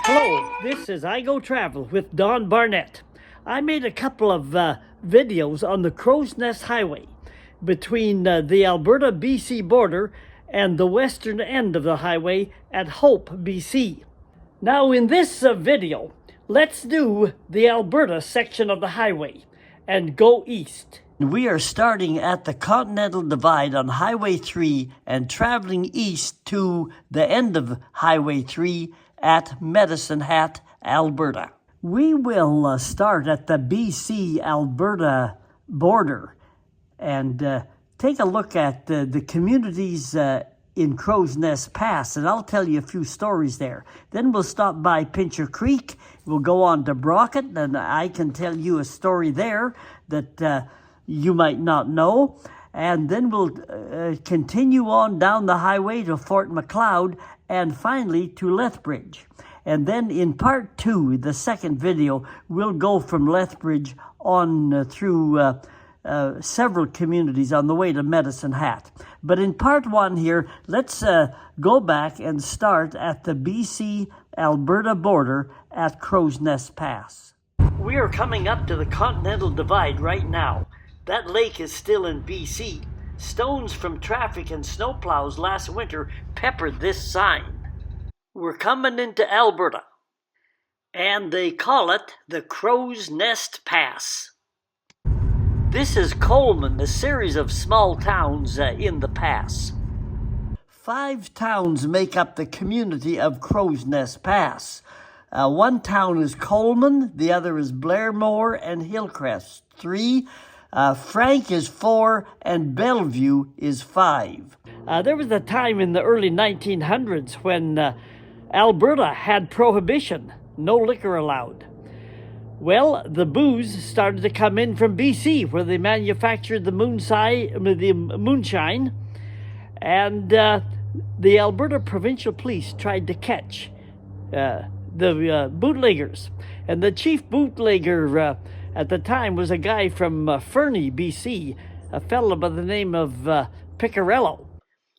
Hello, this is I Go Travel with Don Barnett. I made a couple of videos on the Crowsnest Highway between the Alberta-BC border and the western end of the highway at Hope, BC. Now in this video, let's do the Alberta section of the highway and go east. We are starting at the Continental Divide on Highway 3 and traveling east to the end of Highway 3 at Medicine Hat, Alberta. We will start at the BC-Alberta border and take a look at the communities in Crowsnest Pass, and I'll tell you a few stories there. Then we'll stop by Pincher Creek, we'll go on to Brockett, and I can tell you a story there that you might not know. And then we'll continue on down the highway to Fort Macleod and finally to Lethbridge. And then in part 2, the second video, we'll go from Lethbridge on through several communities on the way to Medicine Hat. But in part 1 here, let's go back and start at the BC-Alberta border at Crowsnest Pass. We are coming up to the Continental Divide right now. That lake is still in BC. Stones from traffic and snowplows last winter peppered this sign. We're coming into Alberta, and they call it the Crowsnest Pass. This is Coleman, a series of small towns in the pass. 5 towns make up the community of Crowsnest Pass. One town is Coleman, the other is Blairmore and Hillcrest, 3. Frank is 4, and Bellevue is 5. There was a time in the early 1900s when Alberta had prohibition, no liquor allowed. Well, the booze started to come in from BC, where they manufactured the moonshine, and the Alberta Provincial Police tried to catch the bootleggers. And the chief bootlegger at the time was a guy from Fernie, BC, a fellow by the name of Piccarello.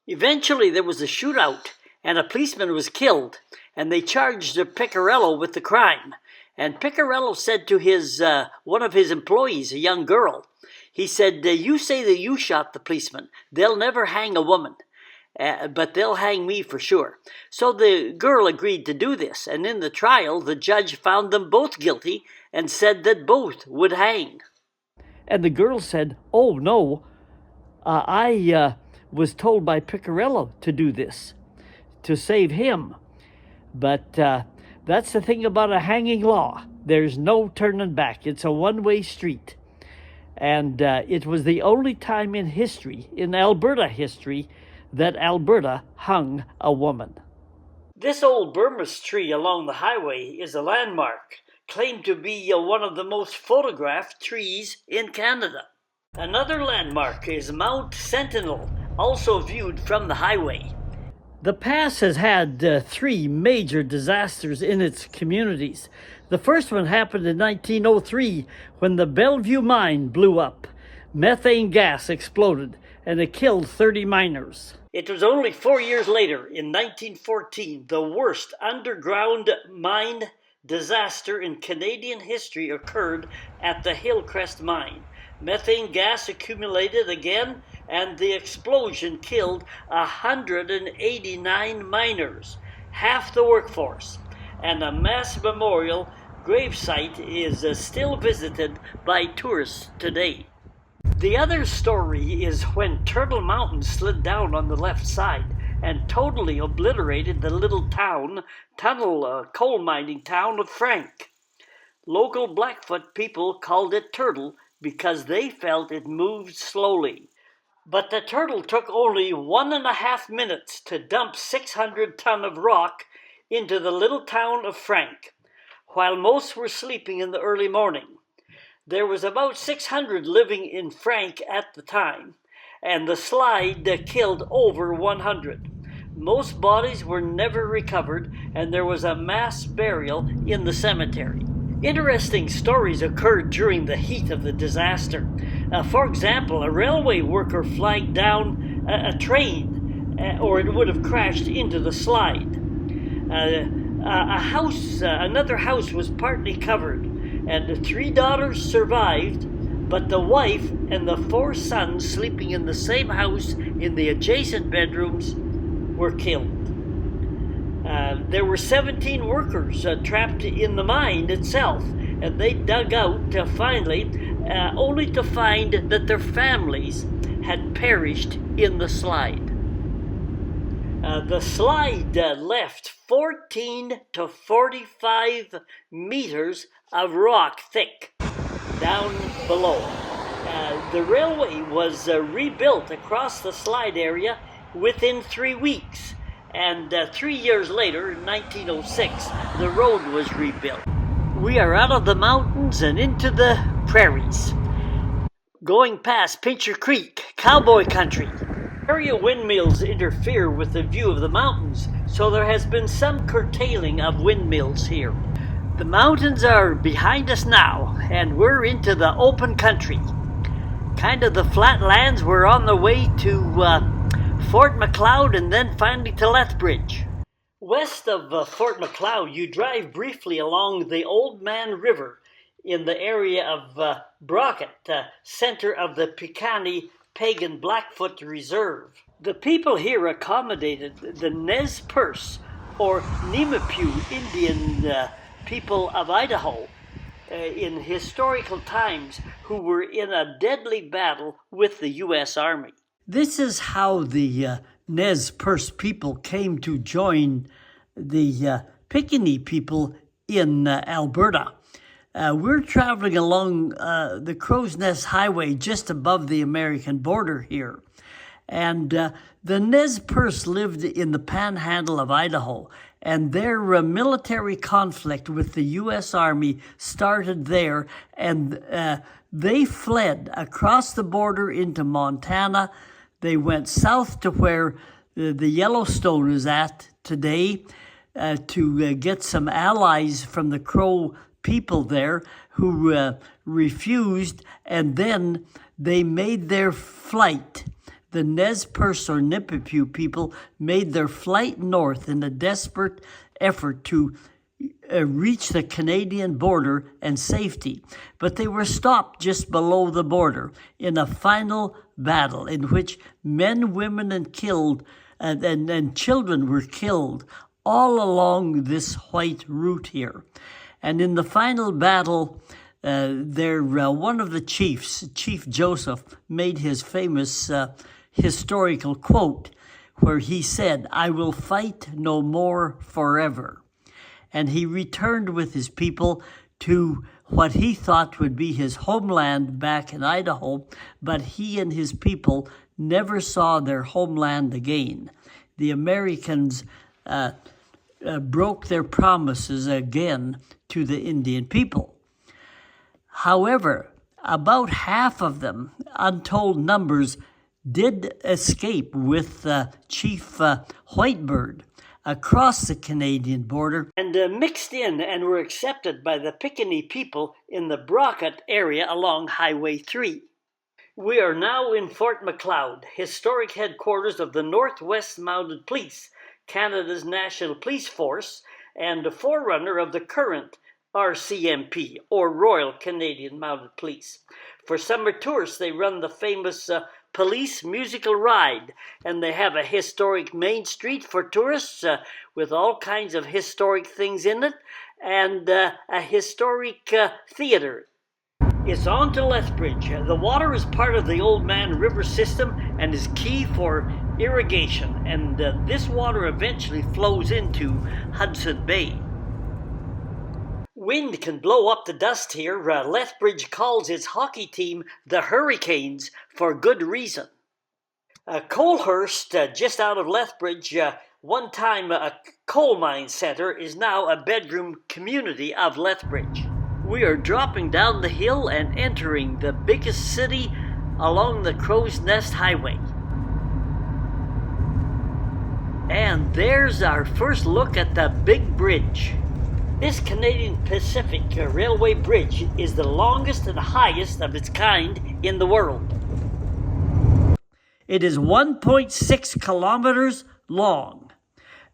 Eventually there was a shootout, and a policeman was killed, and they charged Piccarello with the crime. And Piccarello said to his one of his employees, a young girl, he said, you say that you shot the policeman. They'll never hang a woman, but they'll hang me for sure. So the girl agreed to do this, and in the trial, the judge found them both guilty and said that both would hang. And the girl said, oh no, I was told by Piccarello to do this, to save him. But that's the thing about a hanging law. There's no turning back. It's a one-way street. And it was the only time in history, in Alberta history, that Alberta hung a woman. This old Burmese tree along the highway is a landmark, claimed to be one of the most photographed trees in Canada. Another landmark is Mount Sentinel, also viewed from the highway. The pass has had 3 major disasters in its communities. The first one happened in 1903 when the Bellevue mine blew up. Methane gas exploded and it killed 30 miners. It was only 4 years later, in 1914, the worst underground mine disaster in Canadian history occurred at the Hillcrest mine. Methane gas accumulated again, and the explosion killed 189 miners, half the workforce, and a mass memorial gravesite is still visited by tourists today. The other story is when Turtle Mountain slid down on the left side and totally obliterated the little coal mining town of Frank. Local Blackfoot people called it Turtle because they felt it moved slowly. But the turtle took only 1.5 minutes to dump 600 tons of rock into the little town of Frank, while most were sleeping in the early morning. There was about 600 living in Frank at the time, and the slide killed over 100. Most bodies were never recovered, and there was a mass burial in the cemetery. Interesting stories occurred during the heat of the disaster. For example, a railway worker flagged down a train, or it would have crashed into the slide. Another house was partly covered, and the 3 daughters survived, but the wife and the 4 sons sleeping in the same house in the adjacent bedrooms were killed. There were 17 workers trapped in the mine itself, and they dug out finally, only to find that their families had perished in the slide. The slide left 14 to 45 meters of rock thick down below. The railway was rebuilt across the slide area within 3 weeks, and 3 years later, in 1906, the road was rebuilt. We are out of the mountains and into the prairies, going past Pincher Creek, cowboy country. Area windmills interfere with the view of the mountains, so there has been some curtailing of windmills here. The mountains are behind us now, and we're into the open country. Kind of the flatlands. We're on the way to Fort McLeod and then finally to Lethbridge. West of Fort McLeod, you drive briefly along the Old Man River in the area of Brockett, center of the Piikani Pagan Blackfoot Reserve. The people here accommodated the Nez Perce, or Nimiipuu Indian people of Idaho in historical times, who were in a deadly battle with the U.S. Army. This is how the Nez Perce people came to join the Piikani people in Alberta. We're traveling along the Crowsnest Highway just above the American border here. And the Nez Perce lived in the panhandle of Idaho, and their military conflict with the U.S. Army started there, and they fled across the border into Montana. They went south to where the Yellowstone is at today to get some allies from the Crow people there who refused, and then they made their flight. The Nez Perce or Nimiipuu people made their flight north in a desperate effort to reach the Canadian border and safety. But they were stopped just below the border in a final battle in which men, women, and children were killed all along this white route here. And in the final battle, one of the chiefs, Chief Joseph, made his famous historical quote where he said, "I will fight no more forever." And he returned with his people to what he thought would be his homeland back in Idaho, but he and his people never saw their homeland again. The Americans broke their promises again to the Indian people. However, about half of them, untold numbers, did escape with Chief Whitebird across the Canadian border and mixed in and were accepted by the Piikani people in the Brockett area along Highway 3. We are now in Fort McLeod, historic headquarters of the Northwest Mounted Police, Canada's national police force, and the forerunner of the current RCMP, or Royal Canadian Mounted Police. For summer tourists, they run the famous police musical ride, and they have a historic main street for tourists with all kinds of historic things in it, and a historic theater. It's on to Lethbridge. The water is part of the Old Man River system and is key for irrigation, and this water eventually flows into Hudson Bay. Wind can blow up the dust here. Lethbridge calls its hockey team the Hurricanes for good reason. Colehurst, just out of Lethbridge, one time a coal mine center, is now a bedroom community of Lethbridge. We are dropping down the hill and entering the biggest city along the Crowsnest Highway. And there's our first look at the big bridge. This Canadian Pacific Railway bridge is the longest and highest of its kind in the world. It is 1.6 kilometers long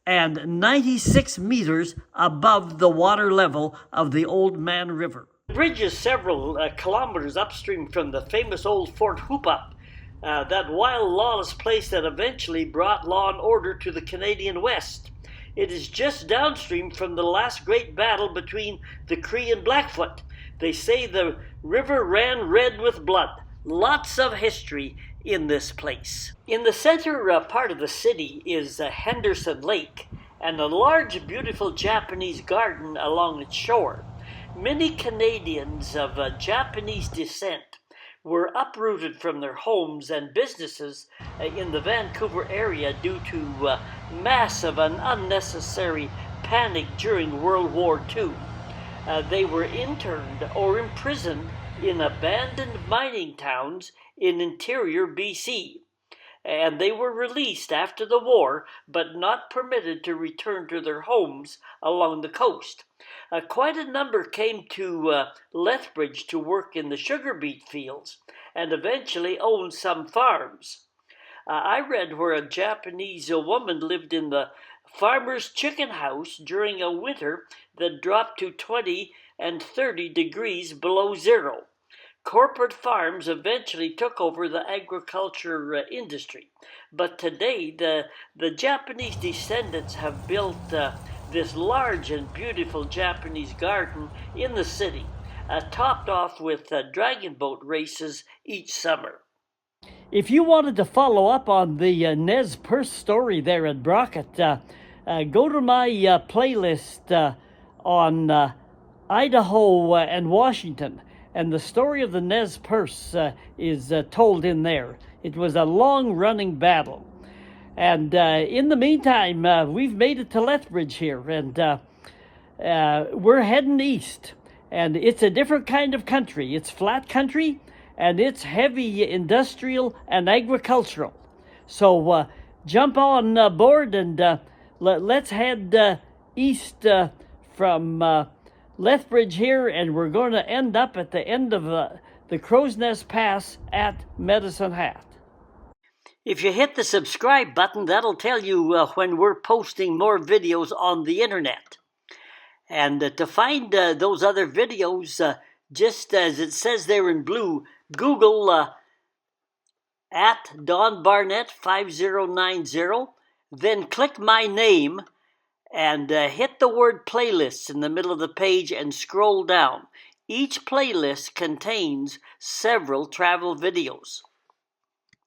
and 96 meters above the water level of the Old Man River. The bridge is several kilometers upstream from the famous old Fort Hoopup, that wild, lawless place that eventually brought law and order to the Canadian West. It is just downstream from the last great battle between the Cree and Blackfoot. They say the river ran red with blood. Lots of history in this place. In the center part of the city is Henderson Lake and a large, beautiful Japanese garden along its shore. Many Canadians of Japanese descent were uprooted from their homes and businesses in the Vancouver area due to massive and unnecessary panic during World War II. They were interned or imprisoned in abandoned mining towns in interior BC, and they were released after the war but not permitted to return to their homes along the coast. Quite a number came to Lethbridge to work in the sugar beet fields and eventually owned some farms. I read where a Japanese woman lived in the farmer's chicken house during a winter that dropped to 20 and 30 degrees below zero. Corporate farms eventually took over the agriculture industry, but today the Japanese descendants have built this large and beautiful Japanese garden in the city, topped off with dragon boat races each summer. If you wanted to follow up on the Nez Perce story there at Brockett, go to my playlist on Idaho and Washington. And the story of the Nez Perce is told in there. It was a long-running battle. And in the meantime, we've made it to Lethbridge here, and we're heading east. And it's a different kind of country. It's flat country, and it's heavy industrial and agricultural. So jump on board and let's head east from Lethbridge here, and we're going to end up at the end of the Crowsnest Pass at Medicine Hat. If you hit the subscribe button, that'll tell you when we're posting more videos on the internet. And to find those other videos, just as it says there in blue, Google at Don Barnett 5090, then click my name and hit the word playlists in the middle of the page and scroll down. Each playlist contains several travel videos.